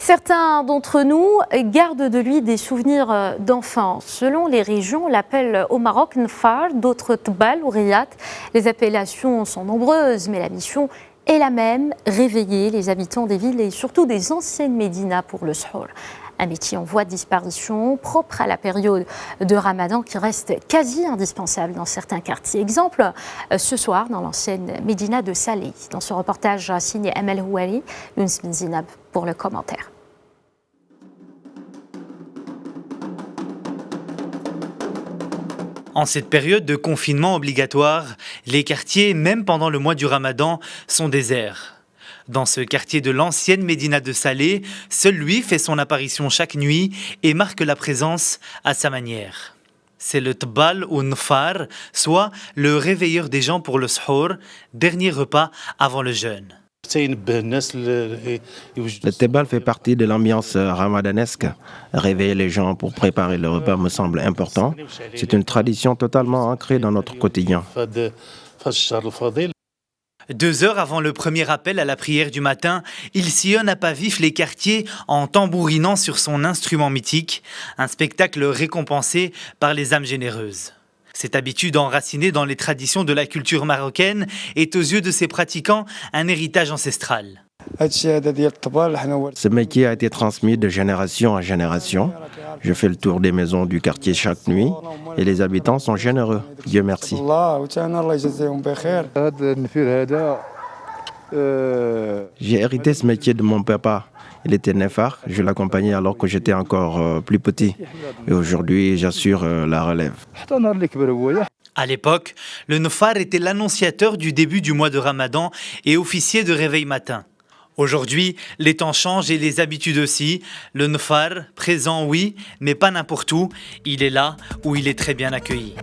Certains d'entre nous gardent de lui des souvenirs d'enfance. Selon les régions, on l'appelle au Maroc Nfar, d'autres Tbal ou Riyad. Les appellations sont nombreuses, mais la mission est la même, réveiller les habitants des villes et surtout des anciennes médinas pour le Sahur. Un métier en voie de disparition, propre à la période de Ramadan qui reste quasi indispensable dans certains quartiers. Exemple, ce soir dans l'ancienne médina de Salé. Dans ce reportage signé Amel Houari, Younes Ben Zinab pour le commentaire. En cette période de confinement obligatoire, les quartiers, même pendant le mois du Ramadan, sont déserts. Dans ce quartier de l'ancienne médina de Salé, seul lui fait son apparition chaque nuit et marque la présence à sa manière. C'est le Tbal ou Nfar, soit le réveilleur des gens pour le Sahur, dernier repas avant le jeûne. Le Tebal fait partie de l'ambiance ramadanesque. Réveiller les gens pour préparer le repas me semble important. C'est une tradition totalement ancrée dans notre quotidien. 2 heures avant le premier appel à la prière du matin, il sillonne à pas vif les quartiers en tambourinant sur son instrument mythique, un spectacle récompensé par les âmes généreuses. Cette habitude enracinée dans les traditions de la culture marocaine est aux yeux de ses pratiquants un héritage ancestral. Ce métier a été transmis de génération en génération. Je fais le tour des maisons du quartier chaque nuit et les habitants sont généreux. Dieu merci. J'ai hérité ce métier de mon papa. Il était nefar, je l'accompagnais alors que j'étais encore plus petit. Et aujourd'hui, j'assure la relève. À l'époque, le Nfar était l'annonciateur du début du mois de Ramadan et officier de réveil matin. Aujourd'hui, les temps changent et les habitudes aussi. Le Nfar, présent oui, mais pas n'importe où. Il est là où il est très bien accueilli.